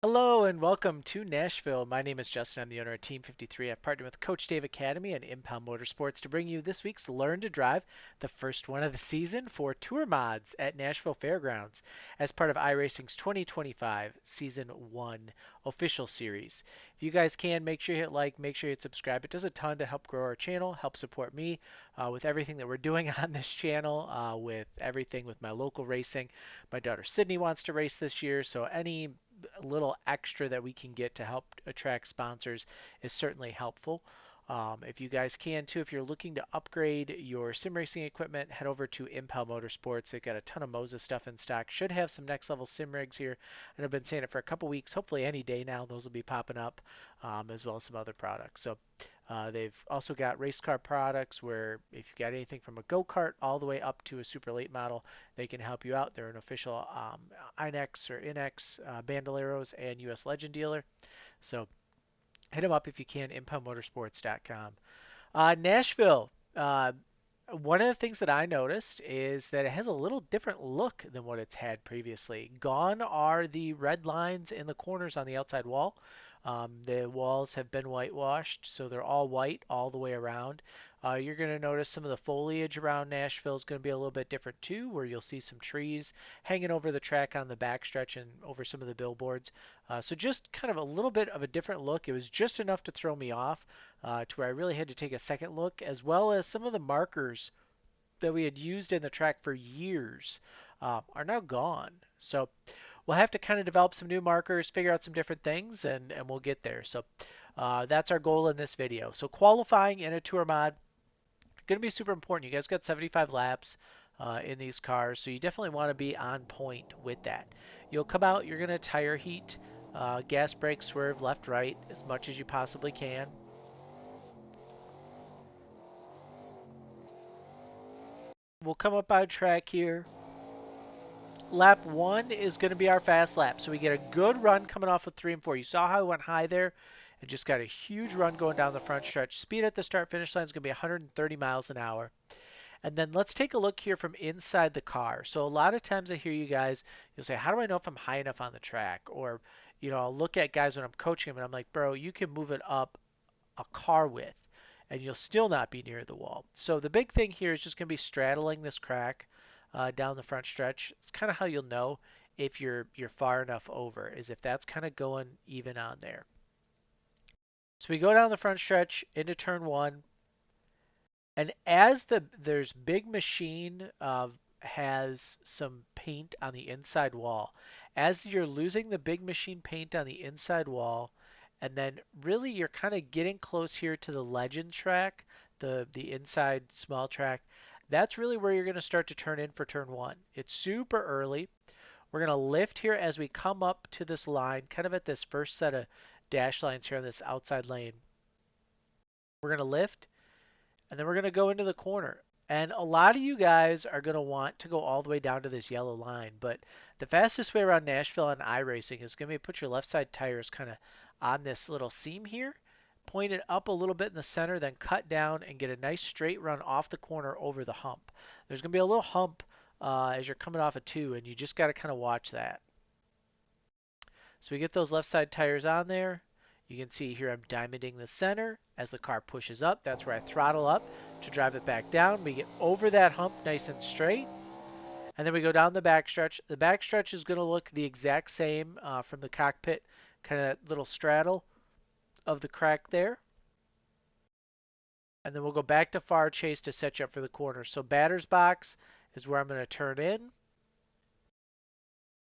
Hello and welcome to Nashville. My name is Justin. I'm the owner of Team 53. I've partnered with Coach Dave Academy and Impound Motorsports to bring you this week's Learn to Drive, the first one of the season for Tour Mods at Nashville Fairgrounds as part of iRacing's 2025 Season 1 official series. If you guys can, make sure you hit like, make sure you hit subscribe. It does a ton to help grow our channel, help support me with everything that we're doing on this channel, with everything with my local racing. My daughter Sydney wants to race this year, so any little extra that we can get to help attract sponsors is certainly helpful. If you guys can too, if you're looking to upgrade your sim racing equipment, head over to Impel Motorsports. They've got a ton of Moses stuff in stock. Should have some next level sim rigs here, and I've been saying it for a couple weeks. Hopefully any day now, those will be popping up, as well as some other products. So they've also got race car products where if you've got anything from a go-kart all the way up to a super late model, they can help you out. They're an official INX or INX Bandoleros and US Legend dealer. So hit them up if you can, impoundmotorsports.com. Nashville. One of the things that I noticed is that it has a little different look than what it's had previously. Gone are the red lines in the corners on the outside wall. The walls have been whitewashed, so they're all white all the way around. You're going to notice some of the foliage around Nashville is going to be a little bit different too, where you'll see some trees hanging over the track on the backstretch and over some of the billboards. So just kind of a little bit of a different look. It was just enough to throw me off, to where I really had to take a second look, as well as some of the markers that we had used in the track for years are now gone. So we'll have to kind of develop some new markers, figure out some different things, and we'll get there. So that's our goal in this video. So qualifying in a tour mod, going to be super important. You guys got 75 laps in these cars, so you definitely want to be on point with that. You'll come out, you're going to tire heat, gas, brake, swerve, left, right, as much as you possibly can. We'll come up on track here. Lap one is going to be our fast lap. So we get a good run coming off with 3 and 4. You saw how I went high there and just got a huge run going down the front stretch. Speed at the start finish line is going to be 130 miles an hour. And then let's take a look here from inside the car. So a lot of times I hear you guys, you'll say, how do I know if I'm high enough on the track? Or, I'll look at guys when I'm coaching them and I'm like, bro, you can move it up a car width and you'll still not be near the wall. So the big thing here is just going to be straddling this crack down the front stretch. It's kind of how you'll know if you're far enough over, is if that's kind of going even on there. So we go down the front stretch into turn one, and as there's big machine has some paint on the inside wall. As you're losing the big machine paint on the inside wall, and then really you're kind of getting close here to the legend track, the inside small track. That's really where you're going to start to turn in for turn one. It's super early. We're going to lift here as we come up to this line, kind of at this first set of dash lines here on this outside lane. We're going to lift, and then we're going to go into the corner. And a lot of you guys are going to want to go all the way down to this yellow line, but the fastest way around Nashville on iRacing is going to be put your left side tires kind of on this little seam here, point it up a little bit in the center, then cut down and get a nice straight run off the corner over the hump. There's going to be a little hump as you're coming off a 2, and you just got to kind of watch that. So we get those left side tires on there. You can see here I'm diamonding the center. As the car pushes up, that's where I throttle up to drive it back down. We get over that hump nice and straight. And then we go down the backstretch. The backstretch is going to look the exact same from the cockpit, kind of that little straddle of the crack there. And then we'll go back to far chase to set you up for the corner. So batter's box is where I'm going to turn in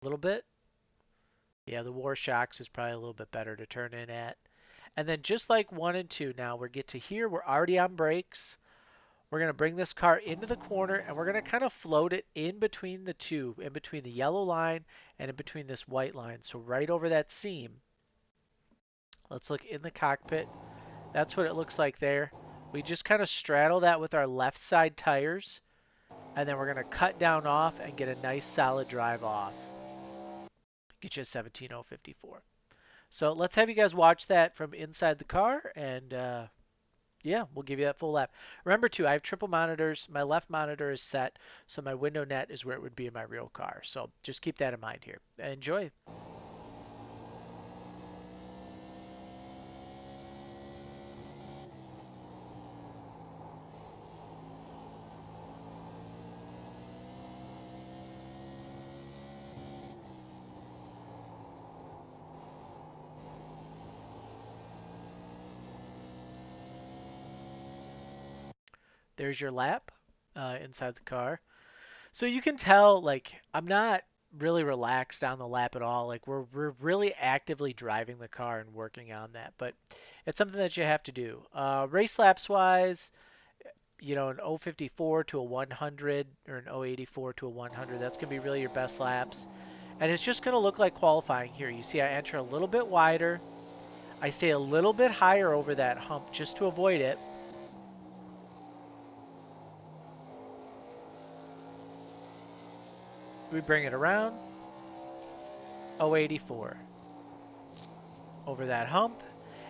a little bit. Yeah, the War Shocks is probably a little bit better to turn in at. And then just like 1 and 2, now we get to here, we're already on brakes. We're going to bring this car into the corner and we're going to kind of float it in between the two, in between the yellow line and in between this white line. So right over that seam. Let's look in the cockpit. That's what it looks like there. We just kind of straddle that with our left side tires. And then we're going to cut down off and get a nice solid drive off. Get you a 17054. So let's have you guys watch that from inside the car, and yeah, we'll give you that full lap. Remember too, I have triple monitors. My left monitor is set, so my window net is where it would be in my real car. So just keep that in mind here. Enjoy. There's your lap inside the car. So you can tell, like, I'm not really relaxed on the lap at all. Like, we're really actively driving the car and working on that. But it's something that you have to do. Race laps wise, an 054 to a 100 or an 084 to a 100, that's going to be really your best laps. And it's just going to look like qualifying here. You see I enter a little bit wider. I stay a little bit higher over that hump just to avoid it. We bring it around. 084 over that hump.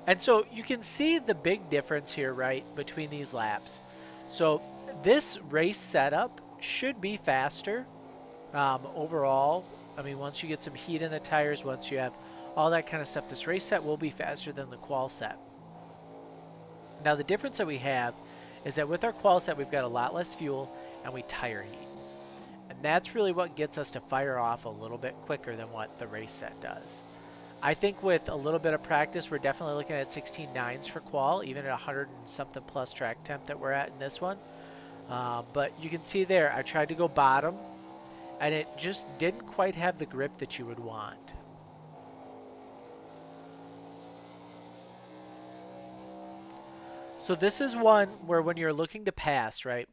And so you can see the big difference here, right, between these laps. So this race setup should be faster overall. I mean, once you get some heat in the tires, once you have all that kind of stuff, this race set will be faster than the qual set. Now the difference that we have is that with our qual set, we've got a lot less fuel and we tire heat. And that's really what gets us to fire off a little bit quicker than what the race set does. I think with a little bit of practice, we're definitely looking at 16.9s for qual, even at 100 and something plus track temp that we're at in this one. But you can see there, I tried to go bottom, and it just didn't quite have the grip that you would want. So this is one where when you're looking to pass, right,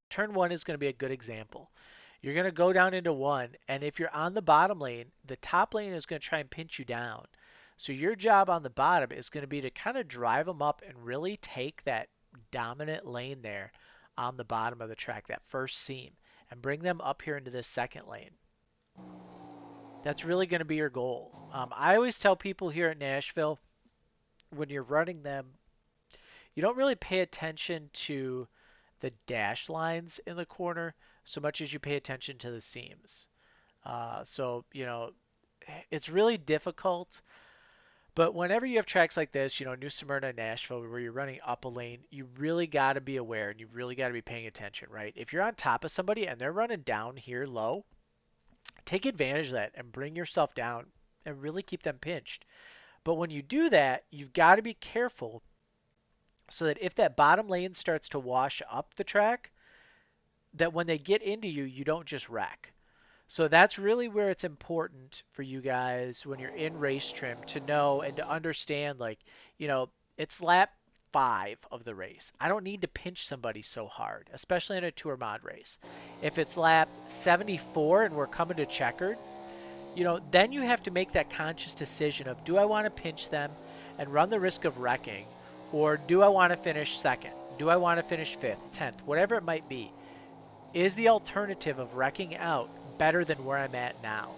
turn one is going to be a good example. You're going to go down into one, and if you're on the bottom lane, the top lane is going to try and pinch you down. So your job on the bottom is going to be to kind of drive them up and really take that dominant lane there on the bottom of the track, that first seam, and bring them up here into this second lane. That's really going to be your goal. I always tell people here at Nashville, when you're running them, you don't really pay attention to the dash lines in the corner so much as you pay attention to the seams. So, it's really difficult. But whenever you have tracks like this, New Smyrna, Nashville, where you're running up a lane, you really got to be aware and you really got to be paying attention, right? If you're on top of somebody and they're running down here low, take advantage of that and bring yourself down and really keep them pinched. But when you do that, you've got to be careful so that if that bottom lane starts to wash up the track, that when they get into you, you don't just wreck. So that's really where it's important for you guys when you're in race trim to know and to understand, like, it's lap 5 of the race. I don't need to pinch somebody so hard, especially in a tour mod race. If it's lap 74 and we're coming to checkered, then you have to make that conscious decision of, do I want to pinch them and run the risk of wrecking, or do I want to finish second? Do I want to finish 5th, 10th, whatever it might be? Is the alternative of wrecking out better than where I'm at now?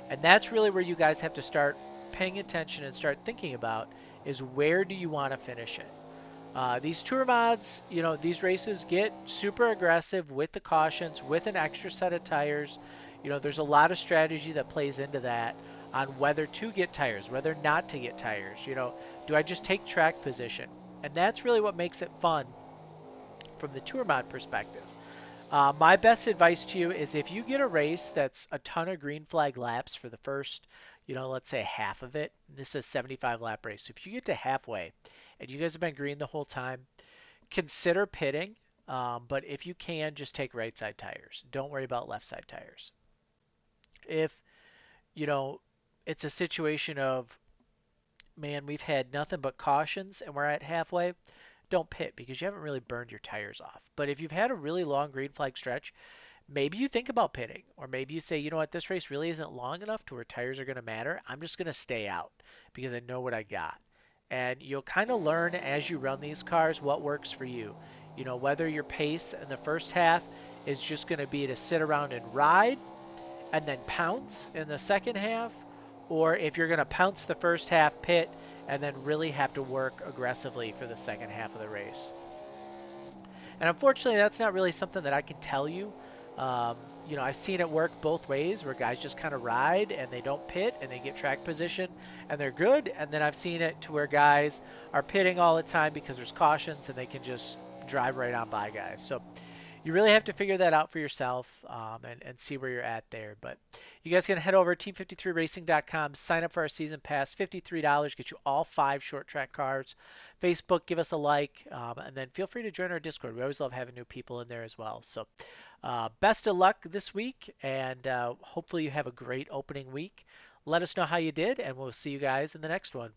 And that's really where you guys have to start paying attention and start thinking about, is where do you want to finish it? These tour mods, these races get super aggressive with the cautions, with an extra set of tires. There's a lot of strategy that plays into that on whether to get tires, whether not to get tires. Do I just take track position? And that's really what makes it fun from the tour mod perspective. My best advice to you is, if you get a race that's a ton of green flag laps for the first, let's say half of it. This is a 75 lap race. So if you get to halfway and you guys have been green the whole time, consider pitting. But if you can, just take right side tires. Don't worry about left side tires. If, it's a situation of, man, we've had nothing but cautions and we're at halfway, don't pit because you haven't really burned your tires off. But if you've had a really long green flag stretch, maybe you think about pitting, or maybe you say, you know what, this race really isn't long enough to where tires are going to matter. I'm just going to stay out because I know what I got. And you'll kind of learn as you run these cars what works for you. Whether your pace in the first half is just going to be to sit around and ride and then pounce in the second half, or if you're going to pounce the first half, pit, and then really have to work aggressively for the second half of the race. And unfortunately, that's not really something that I can tell you. I've seen it work both ways, where guys just kind of ride and they don't pit and they get track position and they're good. And then I've seen it to where guys are pitting all the time because there's cautions and they can just drive right on by guys. So, you really have to figure that out for yourself and see where you're at there. But you guys can head over to team53racing.com, sign up for our season pass, $53, get you all 5 short track cars. Facebook, give us a like, and then feel free to join our Discord. We always love having new people in there as well. So best of luck this week, and hopefully you have a great opening week. Let us know how you did, and we'll see you guys in the next one.